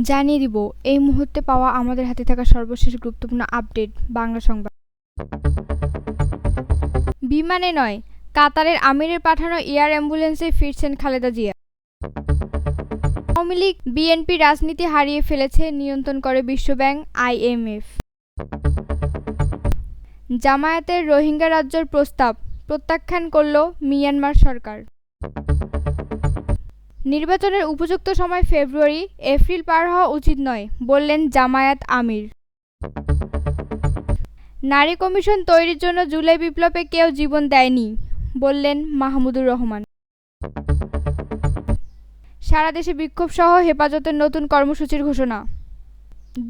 জানিয়ে দিব এই মুহূর্তে পাওয়া আমাদের হাতে থাকা সর্বশেষ গুরুত্বপূর্ণ আপডেট বাংলা সংবাদ। বিমানে নয়, কাতারের আমিরের পাঠানো এয়ার অ্যাম্বুলেন্সে ফিরছেন খালেদা জিয়া। আওয়ামী লীগ বিএনপি রাজনীতি হারিয়ে ফেলেছে, নিয়ন্ত্রণ করে বিশ্বব্যাংক IMF। জামায়াতের রোহিঙ্গা রাজ্যের প্রস্তাব প্রত্যাখ্যান করল মিয়ানমার সরকার। নির্বাচনের উপযুক্ত সময় ফেব্রুয়ারি, এপ্রিল পার হওয়া উচিত নয় বললেন জামায়াত আমির। নারী কমিশন তৈরির জন্য জুলাই বিপ্লবে কেউ জীবন দেয়নি বললেন মাহমুদুর রহমান। সারা দেশে বিক্ষোভ সহ হেফাজতের নতুন কর্মসূচির ঘোষণা।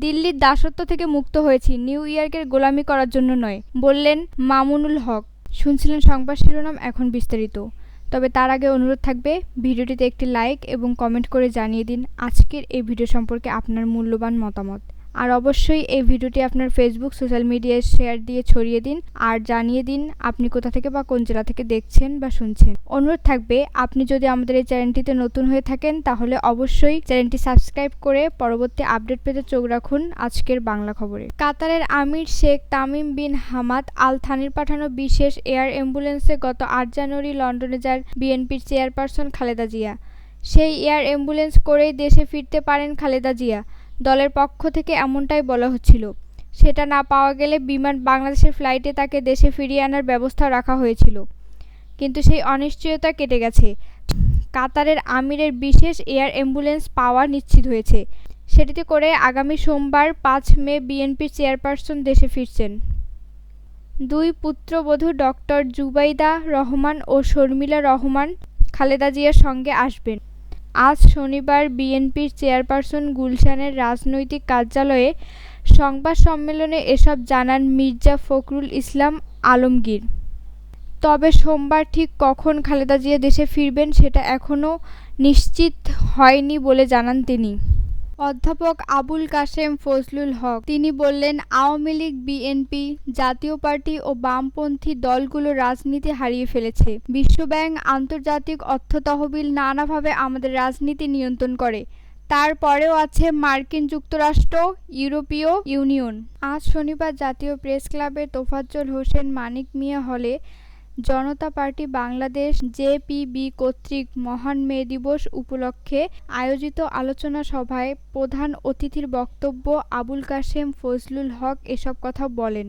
দিল্লির দাসত্ব থেকে মুক্ত হয়েছি, নিউ ইয়র্কের গোলামি করার জন্য নয় বললেন মামুনুল হক। শুনছিলেন সংবাদ শিরোনাম, এখন বিস্তারিত। তবে তার আগে অনুরোধ থাকবে ভিডিওটিতে একটি লাইক এবং কমেন্ট করে জানিয়ে দিন আজকের এই ভিডিও সম্পর্কে আপনার মূল্যবান মতামত। আর অবশ্যই এই ভিডিওটি আপনার ফেসবুক সোশ্যাল মিডিয়ায় শেয়ার দিয়ে ছড়িয়ে দিন আর জানিয়ে দিন আপনি কোথা থেকে বা কোন জেলা থেকে দেখছেন বা শুনছেন। অনুরোধ থাকবে আপনি যদি আমাদের এই চ্যানেলটিতে নতুন হয়ে থাকেন তাহলে অবশ্যই চ্যানেলটি সাবস্ক্রাইব করে পরবর্তী আপডেট পেতে চোখ রাখুন আজকের বাংলা খবরে। কাতারের আমির Sheikh Tamim bin Hamad Al থানির পাঠানো বিশেষ এয়ার অ্যাম্বুলেন্সে গত ৮ জানুয়ারি লন্ডনে যান বিএনপির চেয়ারপারসন খালেদা জিয়া। সেই এয়ার অ্যাম্বুলেন্স করেই দেশে ফিরতে পারেন খালেদা জিয়া। দলের পক্ষ থেকে এমনটাই বলা হচ্ছিল। সেটা না পাওয়া গেলে বিমান বাংলাদেশের ফ্লাইটে তাকে দেশে ফিরিয়ে আনার ব্যবস্থা রাখা হয়েছিল, কিন্তু সেই অনিশ্চয়তা কেটে গেছে। কাতারের আমিরের বিশেষ এয়ার অ্যাম্বুলেন্স পাওয়া নিশ্চিত হয়েছে। সেটিতে করে আগামী সোমবার ৫ মে বিএনপির চেয়ারপারসন দেশে ফিরছেন। দুই পুত্রবধূ ডক্টর জুবাইদা রহমান ও শর্মিলা রহমান খালেদা জিয়ার সঙ্গে আসবেন। আজ শনিবার বিএনপির চেয়ারপারসন গুলশানের রাজনৈতিক কার্যালয়ে সংবাদ সম্মেলনে এসব জানান মির্জা ফখরুল ইসলাম আলমগীর। তবে সোমবার ঠিক কখন খালেদা জিয়া দেশে ফিরবেন সেটা এখনও নিশ্চিত হয়নি বলে জানান তিনি। অধ্যাপক আবুল কাশেম ফজলুল হক তিনি বললেন, আওয়ামী লীগ বিএনপি জাতীয় পার্টি ও বামপন্থী দলগুলো রাজনীতি হারিয়ে ফেলেছে। বিশ্বব্যাংক, আন্তর্জাতিক অর্থ তহবিল নানাভাবে আমাদের রাজনীতি নিয়ন্ত্রণ করে। তারপরেও আছে মার্কিন যুক্তরাষ্ট্র, ইউরোপীয় ইউনিয়ন। আজ শনিবার জাতীয় প্রেস ক্লাবের তোফাজ্জল হোসেন মানিক মিয়া হলে জনতা পার্টি বাংলাদেশ জেপিবি কর্তৃক মহান মে দিবস উপলক্ষে আয়োজিত আলোচনা সভায় প্রধান অতিথির বক্তব্য আবুল কাশেম ফজলুল হক এসব কথা বলেন।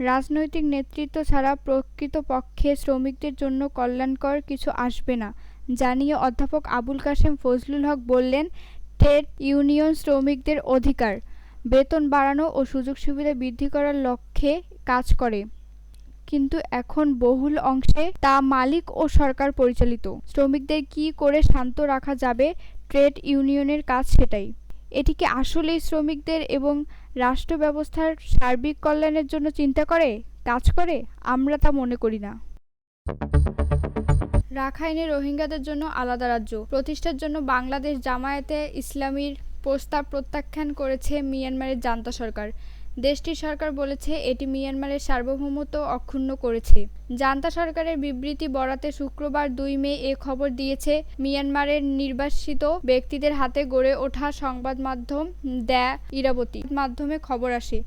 রাজনৈতিক নেতৃত্ব ছাড়া প্রকৃতপক্ষে শ্রমিকদের জন্য কল্যাণকর কিছু আসবে না জানিয়ে অধ্যাপক আবুল কাশেম ফজলুল হক বললেন, ট্রেড ইউনিয়ন শ্রমিকদের অধিকার, বেতন বাড়ানো ও সুযোগ সুবিধা বৃদ্ধি করার লক্ষ্যে কাজ করে, কিন্তু এখন বহুল অংশে তা মালিক ও সরকার পরিচালিত। শ্রমিকদের কি করে শান্ত রাখা যাবে, ট্রেড ইউনিয়নের কাজ সেটাই। এটি কি আসলেই শ্রমিকদের এবং রাষ্ট্র ব্যবস্থার সার্বিক কল্যাণের জন্য চিন্তা করে কাজ করে? আমরা তা মনে করি না। রাখাইনে রোহিঙ্গাদের জন্য আলাদা রাজ্য প্রতিষ্ঠার জন্য বাংলাদেশ জামায়াতে ইসলামীর প্রস্তাব প্রত্যাখ্যান করেছে মিয়ানমারের জান্তা সরকার। দেশটির সরকার বলেছে এটি মিয়ানমারের সার্বভৌমত্ব অক্ষুণ্ণ করেছে। জান্তা সরকারের বিবৃতি বরাতে শুক্রবার ২ মে এ খবর দিয়েছে মিয়ানমারের নির্বাসিত ব্যক্তিদের হাতে গড়ে ওঠা সংবাদ মাধ্যম দ্য ইরাবতী মাধ্যমে খবর আসে,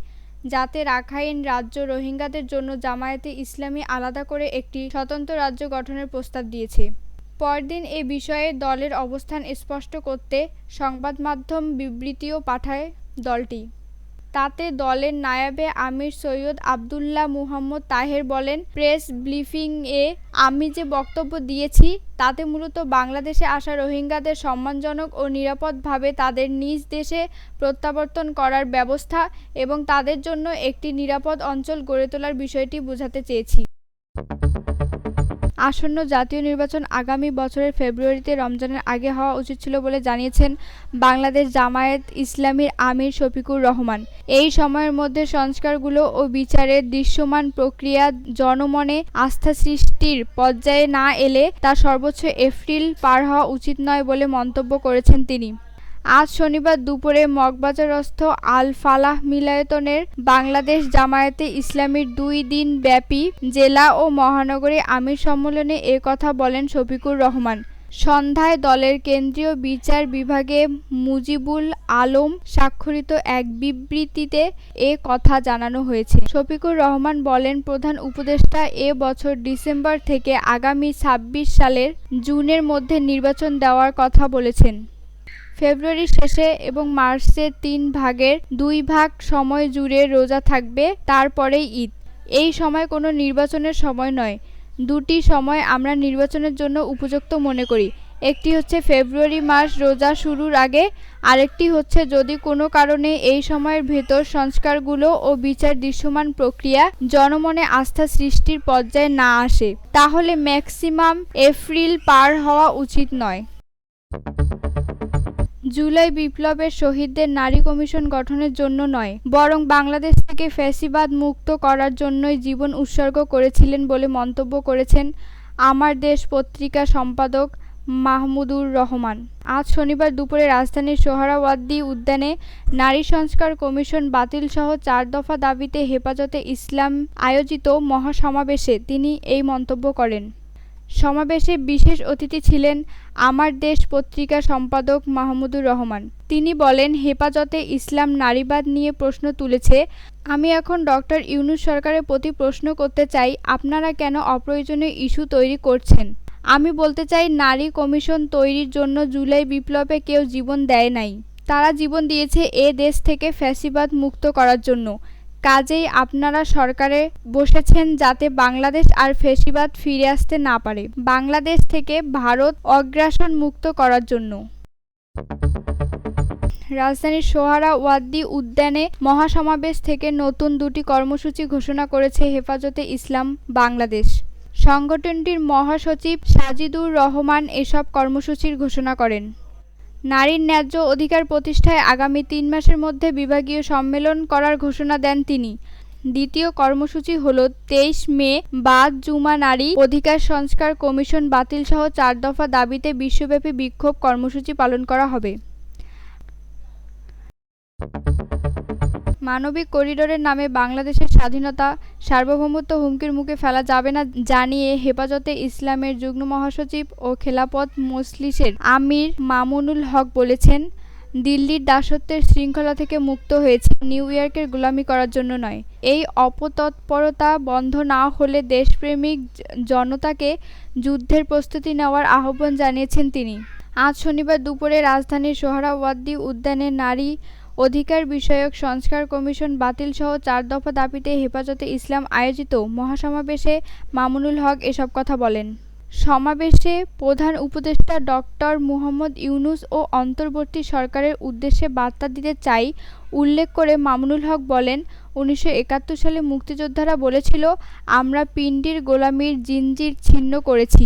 যাতে রাখাইন রাজ্য রোহিঙ্গাদের জন্য জামায়াতে ইসলামী আলাদা করে একটি স্বতন্ত্র রাজ্য গঠনের প্রস্তাব দিয়েছে। পরদিন এ বিষয়ে দলের অবস্থান স্পষ্ট করতে সংবাদ মাধ্যম বিবৃতিও পাঠায় দলটি। তাতে দলের নায়েবে আমির সৈয়দ আবদুল্লাহ মুহাম্মদ তাহের বলেন, প্রেস ব্রিফিংয়ে আমি যে বক্তব্য দিয়েছি তাতে মূলত বাংলাদেশে আসা রোহিঙ্গাদের সম্মানজনক ও নিরাপদভাবে তাদের নিজ দেশে প্রত্যাবর্তন করার ব্যবস্থা এবং তাদের জন্য একটি নিরাপদ অঞ্চল গড়ে তোলার বিষয়টি বোঝাতে চেয়েছি। আসন্ন জাতীয় নির্বাচন আগামী বছরের ফেব্রুয়ারিতে রমজানের আগে হওয়া উচিত ছিল বলে জানিয়েছেন বাংলাদেশ জামায়াত ইসলামীর আমির শফিকুর রহমান। এই সময়ের মধ্যে সংস্কারগুলো ও বিচারের দৃশ্যমান প্রক্রিয়া জনমনে আস্থা সৃষ্টির পর্যায়ে না এলে তা সর্বোচ্চ এপ্রিল পার হওয়া উচিত নয় বলে মন্তব্য করেছেন তিনি। আজ শনিবার দুপুরে মগবাজারস্থ আল ফালাহ মিলনায়তনের বাংলাদেশ জামায়াতে ইসলামীর ২ দিন ব্যাপী জেলা ও মহানগরী আমির সম্মেলনে এ কথা বলেন শফিকুর রহমান। সন্ধ্যায় দলের কেন্দ্রীয় বিচার বিভাগে মুজিবুল আলম স্বাক্ষরিত এক বিবৃতিতে এ কথা জানানো হয়েছে। শফিকুর রহমান বলেন, প্রধান উপদেষ্টা এ বছর ডিসেম্বর থেকে আগামী ২৬ সালের জুনের মধ্যে নির্বাচন দেওয়ার কথা বলেছেন। ফেব্রুয়ারির শেষে এবং মার্চের ৩ ভাগের ২ ভাগ সময় জুড়ে রোজা থাকবে, তারপরেই ঈদ। এই সময় কোনো নির্বাচনের সময় নয়। দুটি সময় আমরা নির্বাচনের জন্য উপযুক্ত মনে করি। একটি হচ্ছে ফেব্রুয়ারি মাস রোজা শুরুর আগে, আরেকটি হচ্ছে যদি কোনো কারণে এই সময়ের ভেতর সংস্কারগুলো ও বিচার দৃশ্যমান প্রক্রিয়া জনমনে আস্থা সৃষ্টির পর্যায়ে না আসে, তাহলে ম্যাক্সিমাম এপ্রিল পার হওয়া উচিত নয়। জুলাই বিপ্লবের শহীদদের নারী কমিশন গঠনের জন্য নয়, বরং বাংলাদেশ থেকে ফ্যাসিবাদ মুক্ত করার জন্যই জীবন উৎসর্গ করেছিলেন বলে মন্তব্য করেছেন আমার দেশ পত্রিকা সম্পাদক মাহমুদুর রহমান। আজ শনিবার দুপুরে রাজধানীর সোহরাওয়ার্দী উদ্যানে নারী সংস্কার কমিশন বাতিলসহ ৪ দফা দাবিতে হেফাজতে ইসলাম আয়োজিত মহাসমাবেশে তিনি এই মন্তব্য করেন। সমাবেশে বিশেষ অতিথি ছিলেন আমার দেশ পত্রিকা সম্পাদক মাহমুদুর রহমান। তিনি বলেন, হেফাজতে ইসলাম নারীবাদ নিয়ে প্রশ্ন তুলেছে। আমি এখন ডক্টর ইউনূস সরকারের প্রতি প্রশ্ন করতে চাই, আপনারা কেন অপ্রয়োজনীয় ইস্যু তৈরি করছেন? আমি বলতে চাই, নারী কমিশন তৈরির জন্য জুলাই বিপ্লবে কেউ জীবন দেয় নাই। তারা জীবন দিয়েছে এ দেশ থেকে ফ্যাসিবাদ মুক্ত করার জন্য। কাজেই আপনারা সরকারে বসেছেন যাতে বাংলাদেশ আর ফ্যাসিবাদ ফিরে আসতে না পারে, বাংলাদেশ থেকে ভারত অগ্রাসন মুক্ত করার জন্য। রাজধানীর সোহরাওয়ার্দী উদ্যানে মহাসমাবেশ থেকে নতুন 2টি কর্মসূচি ঘোষণা করেছে হেফাজতে ইসলাম বাংলাদেশ। সংগঠনটির মহাসচিব সাজিদুর রহমান এসব কর্মসূচির ঘোষণা করেন। নারীর ন্যায্য অধিকার প্রতিষ্ঠায় আগামী 3 মাসের মধ্যে বিভাগীয় সম্মেলন করার ঘোষণা দেন তিনি। দ্বিতীয় কর্মসূচি হল 23 মে বাদ জুমা নারী অধিকার সংস্কার কমিশন বাতিলসহ 4 দফা দাবিতে বিশ্বব্যাপী বিক্ষোভ কর্মসূচি পালন করা হবে। মানবিক করিডোরের নামে বাংলাদেশের স্বাধীনতা সার্বভৌমত্ব হুমকির মুখে ফেলা যাবে না জানিয়ে হেফাজতে ইসলামের যুগ্ম মহাসচিব ও খেলাফত মজলিসের আমির মামুনুল হক বলেছেন, দিল্লির দাসত্বের শৃঙ্খলা থেকে মুক্ত হয়েছে, নিউ ইয়র্কের গোলামি করার জন্য নয়। এই অপতৎপরতা বন্ধ না হলে দেশপ্রেমিক জনতাকে যুদ্ধের প্রস্তুতি নেওয়ার আহ্বান জানিয়েছেন তিনি। আজ শনিবার দুপুরে রাজধানীর সোহরাওয়ার্দী উদ্যানে নারী অধিকার বিষয়ক সংস্কার কমিশন বাতিলসহ 4 দফা দাবিতে হেফাজতে ইসলাম আয়োজিত মহাসমাবেশে মামুনুল হক এসব কথা বলেন। সমাবেশে প্রধান উপদেষ্টা ডক্টর মুহম্মদ ইউনূস ও অন্তর্বর্তী সরকারের উদ্দেশ্যে বার্তা দিতে চাই উল্লেখ করে মামুনুল হক বলেন, 1971 সালে মুক্তিযোদ্ধারা বলেছিল, আমরা পিন্ডির গোলামির জিঞ্জির ছিন্ন করেছি,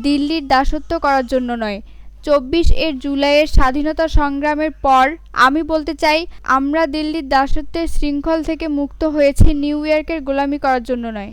দিল্লির দাসত্ব করার জন্য নয়। 24 জুলাইয়ের স্বাধীনতা সংগ্রামের পর আমি বলতে চাই, আমরা দিল্লির দাসত্বের শৃঙ্খল থেকে মুক্ত হয়েছি, নিউ ইয়র্কের গোলামি করার জন্য নয়।